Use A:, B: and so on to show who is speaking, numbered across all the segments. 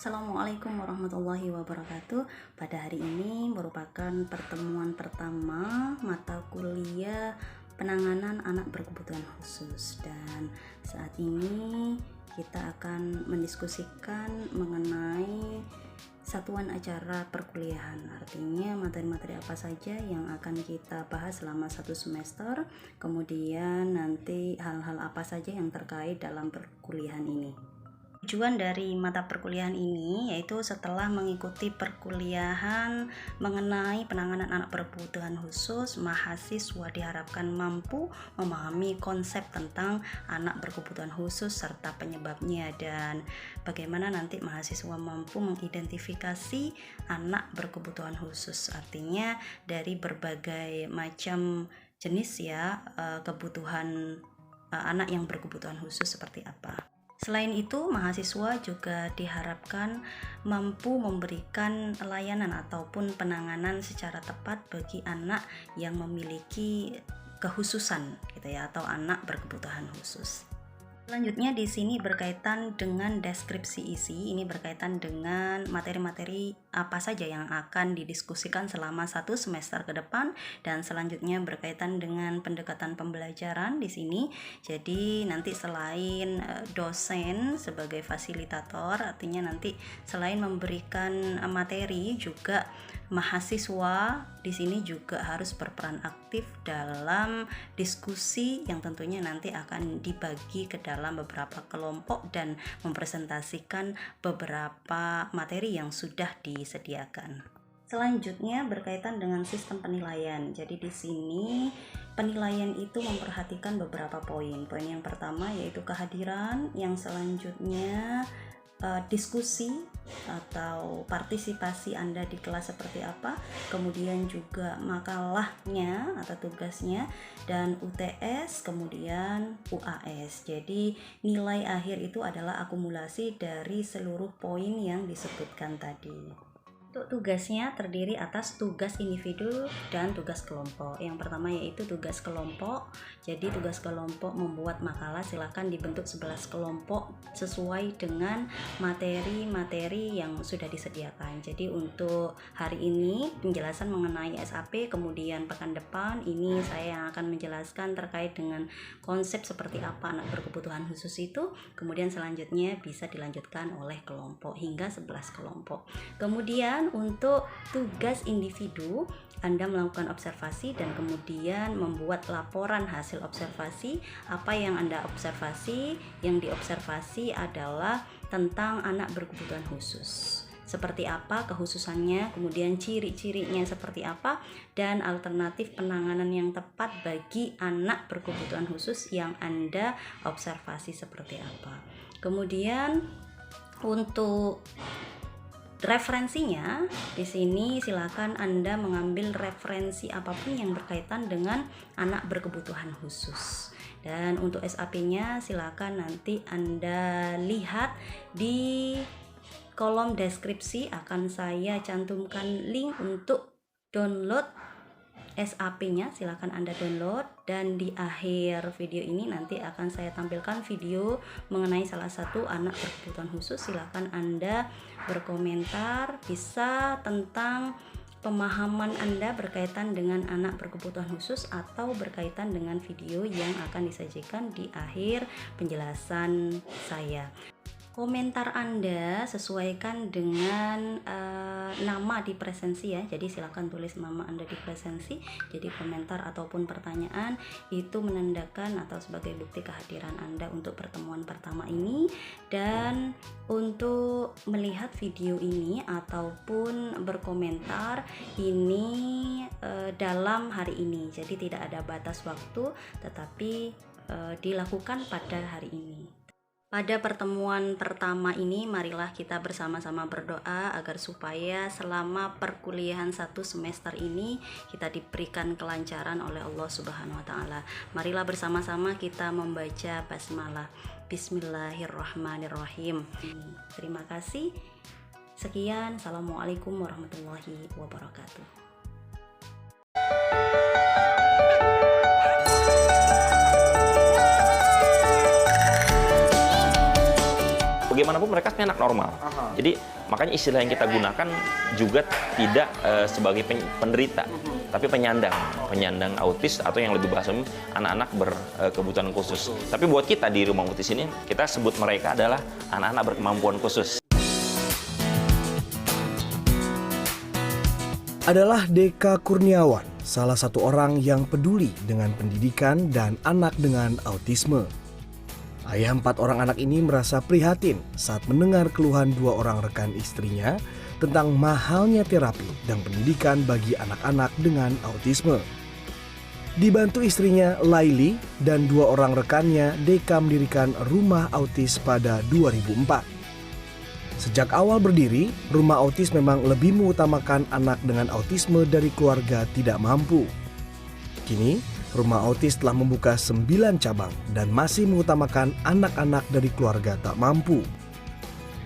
A: Assalamualaikum warahmatullahi wabarakatuh. Pada hari ini merupakan pertemuan pertama mata kuliah penanganan anak berkebutuhan khusus, dan saat ini kita akan mendiskusikan mengenai satuan acara perkuliahan. Artinya materi-materi apa saja yang akan kita bahas selama satu semester, kemudian nanti hal-hal apa saja yang terkait dalam perkuliahan ini. Tujuan dari mata perkuliahan ini yaitu setelah mengikuti perkuliahan mengenai penanganan anak berkebutuhan khusus, mahasiswa diharapkan mampu memahami konsep tentang anak berkebutuhan khusus serta penyebabnya, dan bagaimana nanti mahasiswa mampu mengidentifikasi anak berkebutuhan khusus. Artinya dari berbagai macam jenis kebutuhan anak yang berkebutuhan khusus seperti apa. Selain itu, mahasiswa juga diharapkan mampu memberikan layanan ataupun penanganan secara tepat bagi anak yang memiliki kekhususan atau anak berkebutuhan khusus. Selanjutnya di sini berkaitan dengan deskripsi isi. Ini berkaitan dengan materi-materi apa saja yang akan didiskusikan selama satu semester ke depan, dan selanjutnya berkaitan dengan pendekatan pembelajaran di sini. Jadi nanti selain dosen sebagai fasilitator, artinya nanti selain memberikan materi, juga mahasiswa di sini juga harus berperan aktif dalam diskusi yang tentunya nanti akan dibagi ke dalam beberapa kelompok dan mempresentasikan beberapa materi yang sudah disediakan. Selanjutnya berkaitan dengan sistem penilaian. Jadi di sini penilaian itu memperhatikan beberapa poin. Poin yang pertama yaitu kehadiran, yang selanjutnya diskusi atau partisipasi Anda di kelas seperti apa, kemudian juga makalahnya atau tugasnya, dan UTS, kemudian UAS. Jadi nilai akhir itu adalah akumulasi dari seluruh poin yang disebutkan tadi. Untuk tugasnya terdiri atas tugas individu dan tugas kelompok. Yang pertama yaitu tugas kelompok. Jadi tugas kelompok membuat makalah, silahkan dibentuk 11 kelompok sesuai dengan materi-materi yang sudah disediakan. Jadi untuk hari ini penjelasan mengenai SAP, kemudian pekan depan ini saya yang akan menjelaskan terkait dengan konsep seperti apa anak berkebutuhan khusus itu. Kemudian selanjutnya bisa dilanjutkan oleh kelompok hingga 11 kelompok. Kemudian untuk tugas individu, Anda melakukan observasi dan kemudian membuat laporan hasil observasi. Apa yang Anda observasi? Yang diobservasi adalah tentang anak berkebutuhan khusus. Seperti apa kekhususannya, kemudian ciri-cirinya seperti apa, dan alternatif penanganan yang tepat bagi anak berkebutuhan khusus yang Anda observasi seperti apa. Kemudian untuk referensinya di sini silakan Anda mengambil referensi apapun yang berkaitan dengan anak berkebutuhan khusus. Dan untuk SAP-nya silakan nanti Anda lihat di kolom deskripsi, akan saya cantumkan link untuk download SAP-nya, silakan Anda download, dan di akhir video ini nanti akan saya tampilkan video mengenai salah satu anak berkebutuhan khusus. Silakan Anda berkomentar, bisa tentang pemahaman Anda berkaitan dengan anak berkebutuhan khusus atau berkaitan dengan video yang akan disajikan di akhir penjelasan saya. Komentar Anda sesuaikan dengan nama di presensi ya. Jadi silakan tulis nama Anda di presensi. Jadi komentar ataupun pertanyaan itu menandakan atau sebagai bukti kehadiran Anda untuk pertemuan pertama ini. Dan untuk melihat video ini ataupun berkomentar ini dalam hari ini. Jadi tidak ada batas waktu, tetapi dilakukan pada hari ini. Pada pertemuan pertama ini, marilah kita bersama-sama berdoa agar supaya selama perkuliahan satu semester ini kita diberikan kelancaran oleh Allah Subhanahu wa Ta'ala. Marilah bersama-sama kita membaca basmalah. Bismillahirrahmanirrahim. Terima kasih. Sekian. Assalamualaikum warahmatullahi wabarakatuh.
B: Bagaimana bagaimanapun mereka sebenarnya anak normal. Jadi makanya istilah yang kita gunakan juga tidak sebagai penderita, tapi penyandang autis atau yang lebih bahasa anak-anak berkebutuhan khusus. Tapi buat kita di Rumah Autis ini, kita sebut mereka adalah anak-anak berkemampuan khusus.
C: Adalah Deka Kurniawan, salah satu orang yang peduli dengan pendidikan dan anak dengan autisme. Ayah 4 orang anak ini merasa prihatin saat mendengar keluhan 2 orang rekan istrinya tentang mahalnya terapi dan pendidikan bagi anak-anak dengan autisme. Dibantu istrinya Laili dan 2 orang rekannya, Deka mendirikan Rumah Autis pada 2004. Sejak awal berdiri, Rumah Autis memang lebih mengutamakan anak dengan autisme dari keluarga tidak mampu. Kini, Rumah Autis telah membuka 9 cabang dan masih mengutamakan anak-anak dari keluarga tak mampu.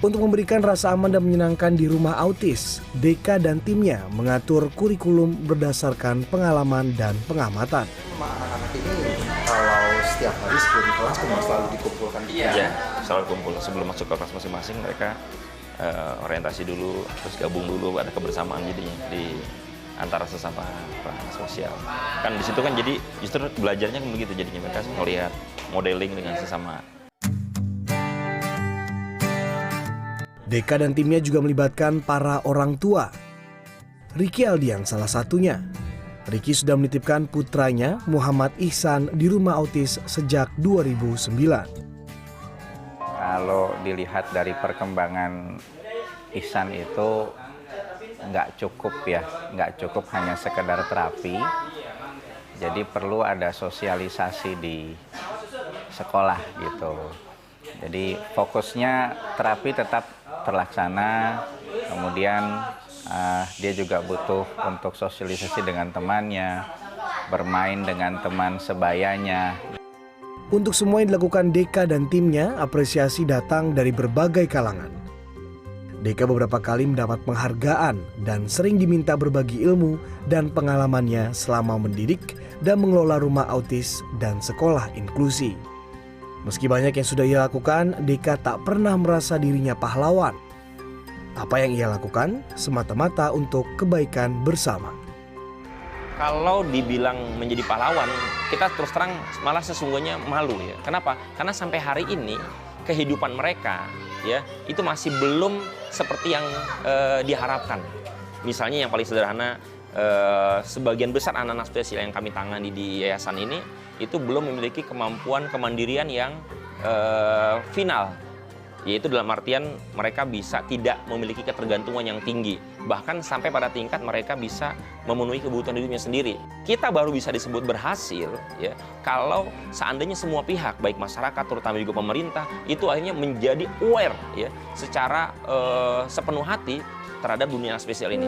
C: Untuk memberikan rasa aman dan menyenangkan di Rumah Autis, Deka dan timnya mengatur kurikulum berdasarkan pengalaman dan pengamatan.
D: Anak-anak ini kalau setiap hari sebelum kelas memang selalu dikumpulkan?
B: Iya, selalu kumpul. Sebelum masuk ke kelas masing-masing mereka orientasi dulu, terus gabung dulu, ada kebersamaan jadinya di antara sesama anak sosial. Kan di situ kan jadi justru belajarnya kan begitu, jadinya mereka melihat modeling dengan sesama.
C: Deka dan timnya juga melibatkan para orang tua. Ricky Aldian salah satunya. Ricky sudah menitipkan putranya Muhammad Ihsan di Rumah Autis sejak 2009.
E: Kalau dilihat dari perkembangan Ihsan itu nggak cukup ya, nggak cukup hanya sekedar terapi. Jadi perlu ada sosialisasi di sekolah gitu. Jadi fokusnya terapi tetap terlaksana, kemudian dia juga butuh untuk sosialisasi dengan temannya, bermain dengan teman sebayanya.
C: Untuk semua yang dilakukan Deka dan timnya, apresiasi datang dari berbagai kalangan. Deka beberapa kali mendapat penghargaan dan sering diminta berbagi ilmu dan pengalamannya selama mendidik dan mengelola Rumah Autis dan sekolah inklusi. Meski banyak yang sudah ia lakukan, Deka tak pernah merasa dirinya pahlawan. Apa yang ia lakukan semata-mata untuk kebaikan bersama.
B: Kalau dibilang menjadi pahlawan, kita terus terang malah sesungguhnya malu ya. Kenapa? Karena sampai hari ini kehidupan mereka ya itu masih belum seperti yang diharapkan. Misalnya yang paling sederhana, sebagian besar anak-anak spesial yang kami tangani di yayasan ini itu belum memiliki kemampuan kemandirian yang final, yaitu dalam artian mereka bisa tidak memiliki ketergantungan yang tinggi, bahkan sampai pada tingkat mereka bisa memenuhi kebutuhan hidupnya sendiri. Kita baru bisa disebut berhasil ya kalau seandainya semua pihak, baik masyarakat terutama juga pemerintah, itu akhirnya menjadi aware ya secara sepenuh hati terhadap dunia spesial ini.